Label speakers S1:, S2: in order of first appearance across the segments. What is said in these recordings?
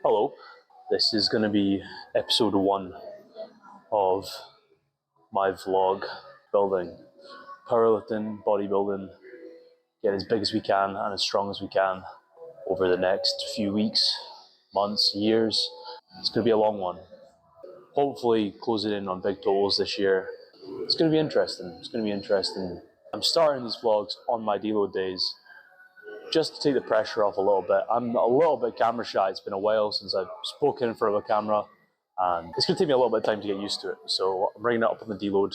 S1: Hello, this is going to be episode 1 of my vlog building, powerlifting, bodybuilding, get as big as we can and as strong as we can over the next few weeks, months, years. It's going to be a long one. Hopefully closing in on big totals this year. It's going to be interesting. I'm starting these vlogs on my deload days, just to take the pressure off a little bit. I'm a little bit camera shy. It's been a while since I've spoken in front of a camera, and it's going to take me a little bit of time to get used to it. So I'm bringing it up on the deload.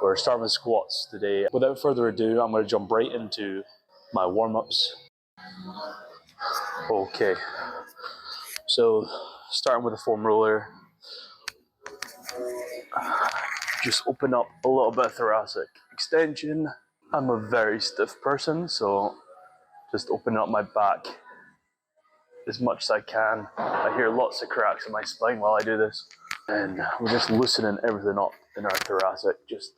S1: We're starting with squats today. Without further ado, I'm going to jump right into my warm-ups. Okay, so starting with a foam roller. Just open up a little bit of thoracic extension. I'm a very stiff person, so just open up my back as much as I can. I hear lots of cracks in my spine while I do this. And we're just loosening everything up in our thoracic, just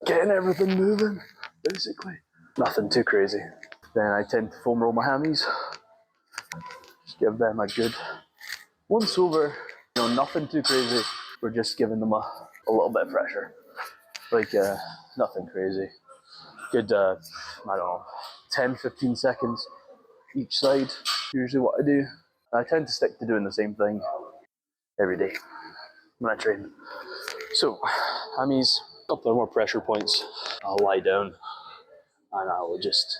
S1: getting everything moving, basically. Nothing too crazy. Then I tend to foam roll my hammies. Just give them a good once over. Nothing too crazy. We're just giving them a little bit of pressure. Like, nothing crazy. Good, I don't know, 10-15 seconds each side, usually what I do. I tend to stick to doing the same thing every day when I train. So, hammies, a couple of more pressure points. I'll lie down and I will just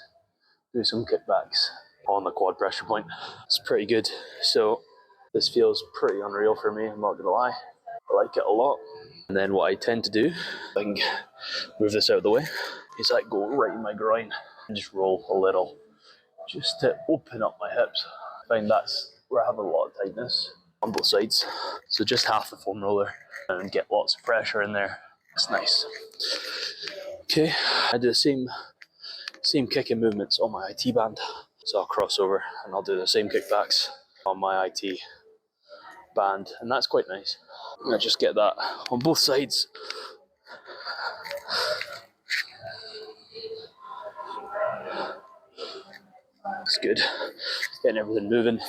S1: do some kickbacks on the quad pressure point. It's pretty good. So, this feels pretty unreal for me, I'm not gonna lie. I like it a lot. And then what I tend to do, if I can move this out of the way, is I go right in my groin and just roll a little, just to open up my hips. I find that's where I have a lot of tightness on both sides. So just half the foam roller and get lots of pressure in there. It's nice. Okay, I do the same kicking movements on my IT band. So I'll cross over and I'll do the same kickbacks on my IT band, and that's quite nice. I just get that on both sides. It's good. Getting everything moving.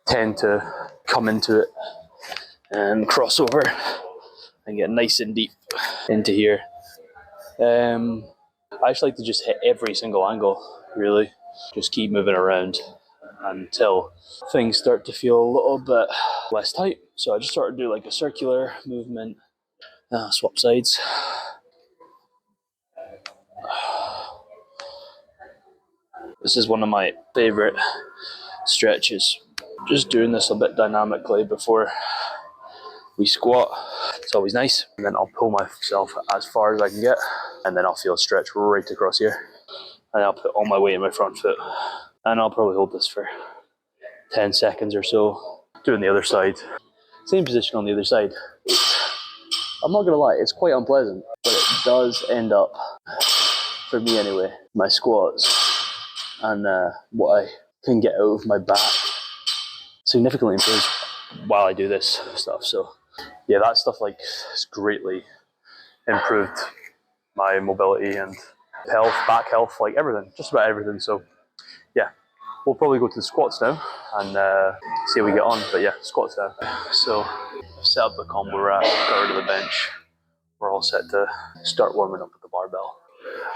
S1: Tend to come into it and cross over and get nice and deep into here. I just like to just hit every single angle, really. Just keep moving around until things start to feel a little bit less tight. So I just sort of do like a circular movement, swap sides. This is one of my favorite stretches. Just doing this a bit dynamically before we squat. It's always nice. And then I'll pull myself as far as I can get, and then I'll feel a stretch right across here. And I'll put all my weight in my front foot. And I'll probably hold this for 10 seconds or so. Doing the other side. Same position on the other side. I'm not gonna lie, it's quite unpleasant, but it does end up, for me anyway, my squats and what I can get out of my back significantly improves while I do this stuff. So yeah, that stuff like has greatly improved my mobility and health, back health, like everything, just about everything. So yeah, we'll probably go to the squats now and see how we get on. But yeah, squats now. So I've set up the combo rack, got rid of the bench. We're all set to start warming up with the barbell.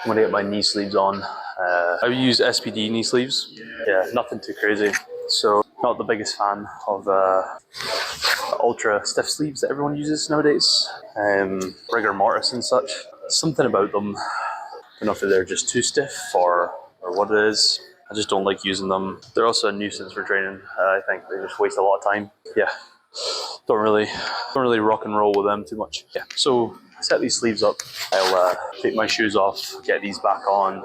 S1: I'm gonna get my knee sleeves on. I use SPD knee sleeves. Yeah, nothing too crazy. So not the biggest fan of ultra stiff sleeves that everyone uses nowadays. Rigor mortis and such. Something about them, I don't know if they're just too stiff or what it is. I just don't like using them. They're also a nuisance for training. I think they just waste a lot of time. Yeah, don't really rock and roll with them too much. Yeah, so set these sleeves up. I'll take my shoes off, get these back on.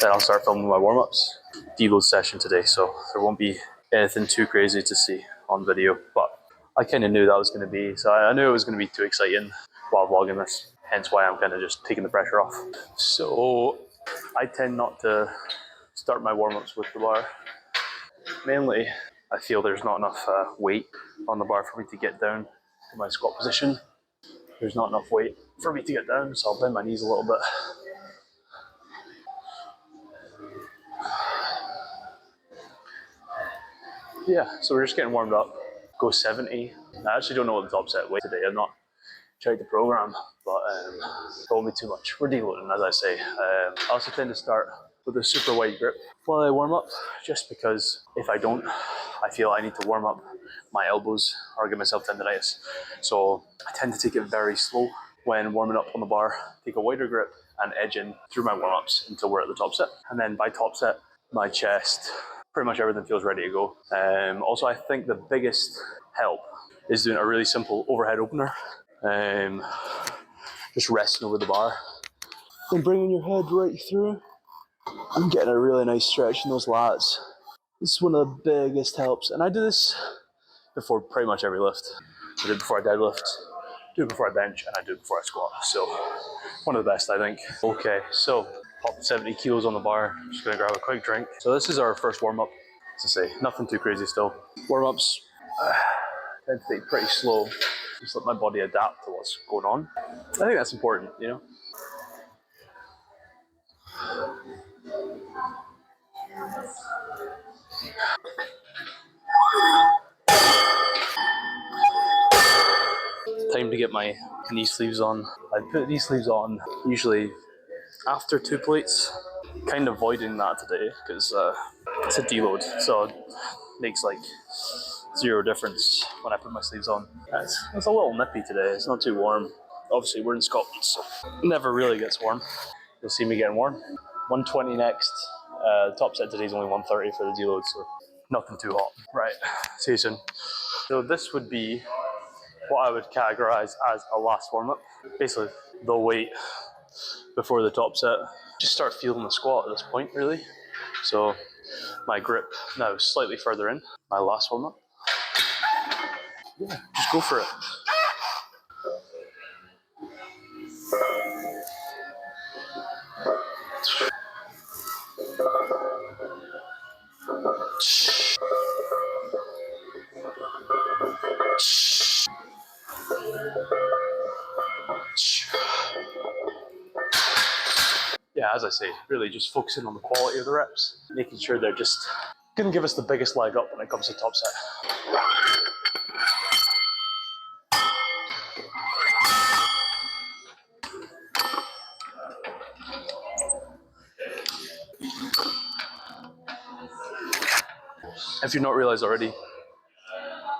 S1: Then I'll start filming my warm-ups. Deload session today, so there won't be anything too crazy to see on video, but I kind of knew that was going to be, so I knew it was going to be too exciting while vlogging this, hence why I'm kind of just taking the pressure off. So I tend not to start my warm-ups with the bar. Mainly, I feel there's not enough weight on the bar for me to get down to my squat position. There's not enough weight for me to get down, so I'll bend my knees a little bit. Yeah, so we're just getting warmed up. Go 70. I actually don't know what the top set weight today. I've not checked the program, but told me too much. We're deloading, as I say. I also tend to start with a super wide grip while I warm up, just because if I don't, I feel I need to warm up my elbows or give myself tendonitis. So I tend to take it very slow when warming up on the bar, take a wider grip and edge in through my warm-ups until we're at the top set. And then by top set, my chest, pretty much everything feels ready to go. Also, I think the biggest help is doing a really simple overhead opener. Just resting over the bar and bringing your head right through and getting a really nice stretch in those lats. This is one of the biggest helps, and I do this before pretty much every lift. I do it before I deadlift, do it before I bench, and I do it before I squat. So one of the best, I think. Okay, so pop 70 kilos on the bar. Just gonna grab a quick drink. So this is our first warm up. To say, nothing too crazy still. Warm ups tend to take pretty slow. Just let my body adapt to what's going on. I think that's important, you know. Time to get my knee sleeves on. I put these sleeves on usually after 2 plates. Kind of avoiding that today because it's a deload, so it makes like zero difference when I put my sleeves on. It's a little nippy today. It's not too warm. Obviously, we're in Scotland, so it never really gets warm. You'll see me getting warm. 120 next. The top set today is only 130 for the deload, so nothing too hot. Right, see you soon. So this would be what I would categorize as a last warm-up. Basically, the weight before the top set. Just start feeling the squat at this point, really. So my grip now is slightly further in. My last warm-up. Yeah, just go for it. Yeah, as I say, really just focusing on the quality of the reps, making sure they're just going to give us the biggest leg up when it comes to top set. If you've not realized already,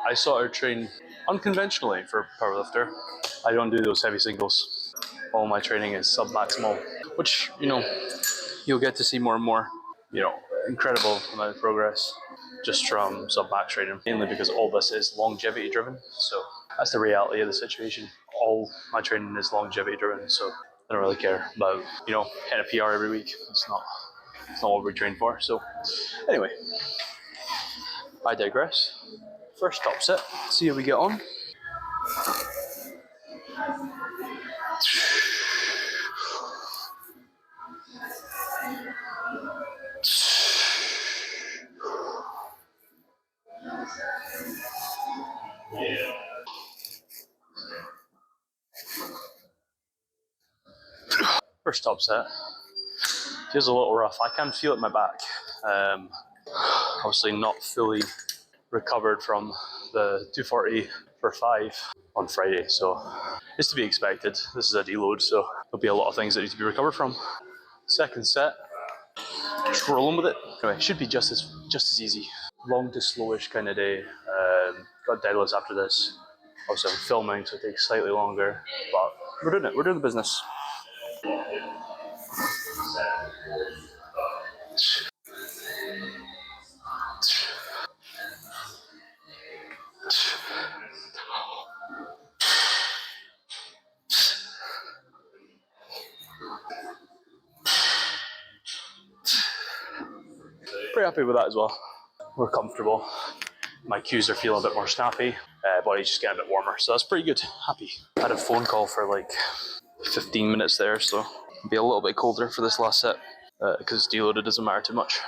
S1: I sort of train unconventionally for powerlifter. I don't do those heavy singles. All my training is sub-maximal, which, you know, you'll get to see more and more, you know, incredible amount of progress just from sub-max training, mainly because all this is longevity driven. So that's the reality of the situation. All my training is longevity driven, so I don't really care about, you know, hitting a PR every week. It's not what we train for. So anyway, I digress. First top set, see how we get on. First top set, feels a little rough. I can feel it in my back. Obviously not fully recovered from the 240 for 5 on Friday, so it's to be expected. This is a deload, so there'll be a lot of things that need to be recovered from. Second set, just rolling with it. Anyway, should be just as easy. Long to slowish kind of day. Got deadlifts after this. Also, I'm filming, so it takes slightly longer, but we're doing it. We're doing the business. Pretty happy with that as well. We're comfortable. My cues are feeling a bit more snappy. Body's just getting a bit warmer, so that's pretty good. Happy. Had a phone call for like 15 minutes there, so it'll be a little bit colder for this last set because it's deloaded, doesn't matter too much.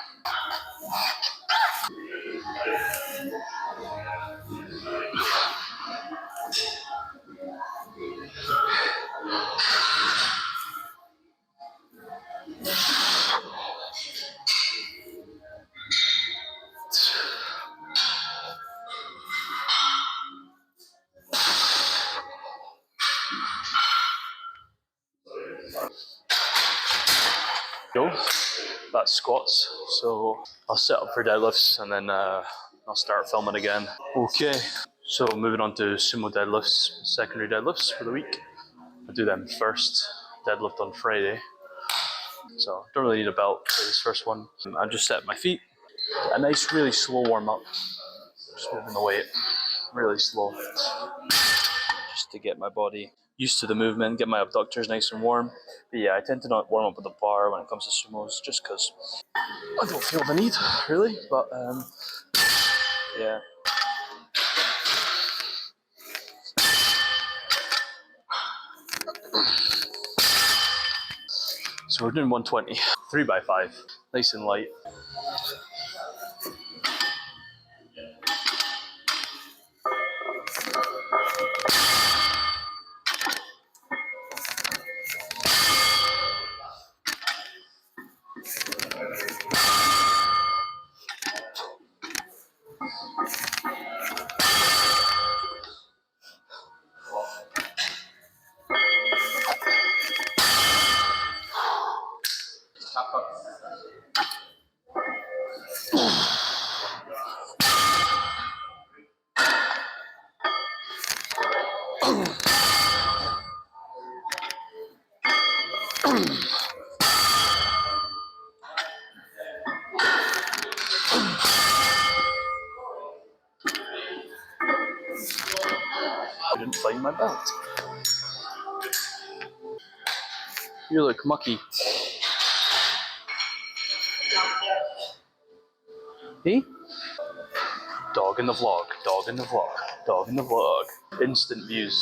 S1: That's squats. So I'll set up for deadlifts and then I'll start filming again. Okay, so moving on to sumo deadlifts, secondary deadlifts for the week. I do them first, deadlift on Friday. So don't really need a belt for this first one. I just set my feet, a nice really slow warm up, just moving the weight really slow, just to get my body used to the movement, get my abductors nice and warm. But yeah, I tend to not warm up with a bar when it comes to sumos, just because I don't feel the need, really. But yeah. So we're doing 120, 3x5, nice and light. I didn't find my belt. You look mucky. Hey? Dog in the vlog, dog in the vlog, dog in the vlog. Instant views.